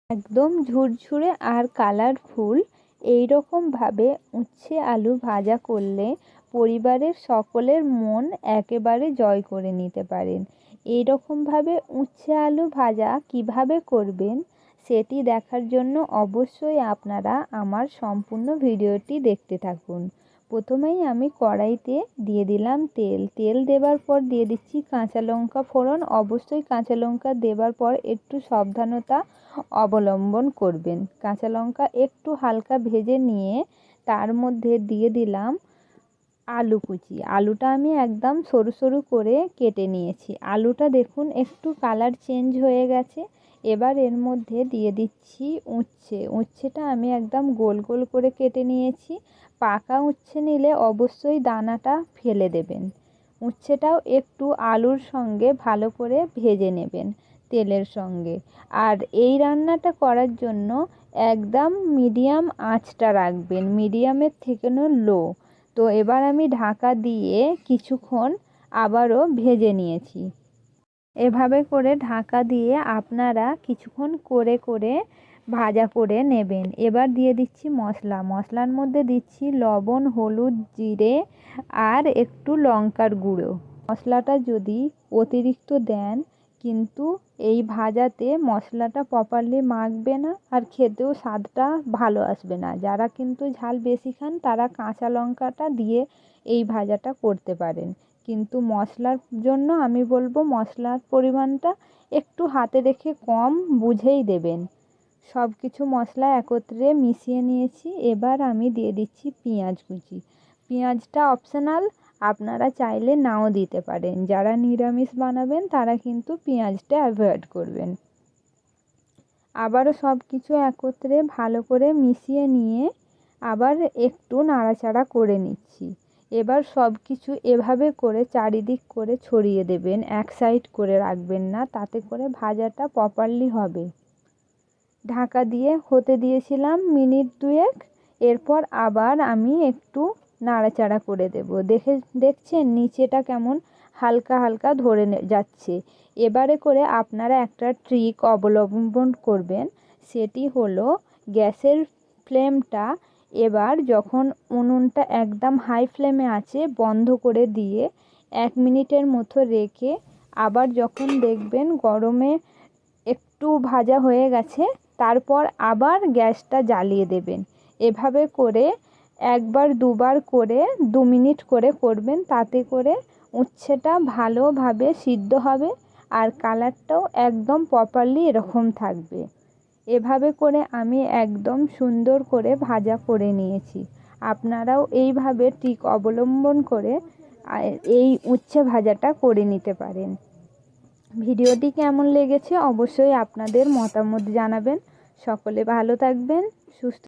একদম ঝুরঝুরে আর কালারফুল এই রকমভাবে উচ্ছে আলু ভাজা করলে পরিবারের সকলের মন একেবারে জয় করে নিতে পারেন। এই রকমভাবে উচ্ছে আলু ভাজা কিভাবে করবেন সেটি দেখার জন্য অবশ্যই আপনারা আমার সম্পূর্ণ ভিডিওটি দেখতে থাকুন। প্রথমেই আমি কড়াইতে দিয়ে দিলাম তেল দেবার পর দিয়ে দিচ্ছি কাঁচা লঙ্কা ফোড়ন। অবশ্যই কাঁচা লঙ্কা দেবার পর একটু সাবধানতা অবলম্বন করবেন। কাঁচা লঙ্কা একটু হালকা ভেজে নিয়ে তার মধ্যে দিয়ে দিলাম আলু কুচি। আলুটা আমি একদম সরু সরু করে কেটে নিয়েছি। আলুটা দেখুন একটু কালার চেঞ্জ হয়ে গেছে। এবার এর মধ্যে দিয়ে দিচ্ছি উচ্ছেটা আমি একদম গোল গোল করে কেটে নিয়েছি। পাকা উচ্ছে নিলে অবশ্যই দানাটা ফেলে দেবেন। উচ্ছেটাও একটু আলুর সঙ্গে ভালো করে ভেজে নেবেন তেলের সঙ্গে। আর এই রান্নাটা করার জন্য একদম মিডিয়াম আঁচটা রাখবেন, মিডিয়ামের থেকেও লো। তো এবার আমি ঢাকা দিয়ে কিছুক্ষণ আবারও ভেজে নিয়েছি। এভাবে করে ঢাকা দিয়ে আপনারা কিছুক্ষণ করে ভাজা করে নেবেন। এবার দিয়ে দিচ্ছি মশলার মধ্যে দিচ্ছি লবণ, হলুদ, জিরে আর একটু লঙ্কার গুঁড়ো। মশলাটা যদি অতিরিক্ত দেন কিন্তু এই ভাজাতে মশলাটা প্রপারলি মাখবে না আর খেতেও স্বাদটা ভালো আসবে না। যারা কিন্তু ঝাল বেশি খান তারা কাঁচা লঙ্কাটা দিয়ে এই ভাজাটা করতে পারেন। কিন্তু মশলার জন্য আমি বলবো মশলার পরিমাণটা একটু হাতে রেখে কম বুঝেই দেবেন। সব কিছু মশলা একত্রে মিশিয়ে নিয়েছি। এবার আমি দিয়ে দিচ্ছি পেঁয়াজ কুচি। পেঁয়াজটা অপশনাল, আপনারা চাইলে নাও দিতে পারেন। যারা নিরামিষ বানাবেন তারা কিন্তু পেঁয়াজটা অ্যাভয়েড করবেন। আবারও সব কিছু একত্রে ভালো করে মিশিয়ে নিয়ে আবার একটু নাড়াচাড়া করে নিচ্ছি। এবার সব কিছু এভাবে করে চারিদিক করে ছড়িয়ে দেবেন, এক সাইড করে রাখবেন না, তাতে করে ভাজাটা প্রপারলি হবে। ঢাকা দিয়ে হতে দিয়েছিলাম মিনিট 2। এরপর আবার আমি একটু নাড়াচাড়া করে দেব। দেখছেন নিচেটা কেমন হালকা হালকা ধরে যাচ্ছে। এবারে করে আপনারা একটা ট্রিক অবলম্বন করবেন, সেটি হলো গ্যাসের ফ্লেমটা এবার যখন উনুনটা একদম হাই ফ্লেমে আছে বন্ধ করে দিয়ে 1 মিনিটের মতো রেখে আবার যখন দেখবেন গরমে একটু ভাজা হয়ে গেছে তারপর আবার গ্যাসটা জ্বালিয়ে দেবেন। এভাবে করে একবার দুবার করে 2 মিনিট করে করবেন, তাতে করে উচ্ছেটা ভালোভাবে সিদ্ধ হবে আর কালারটাও একদম প্রপারলি এরকম থাকবে। এভাবে করে আমি একদম সুন্দর করে ভাজা করে নিয়েছি। আপনারাও এইভাবে ট্রিক অবলম্বন করে এই উচ্ছে ভাজাটা করে নিতে পারেন। ভিডিওটি কেমন লেগেছে অবশ্যই আপনাদের মতামত জানাবেন। সকলে ভালো থাকবেন, সুস্থ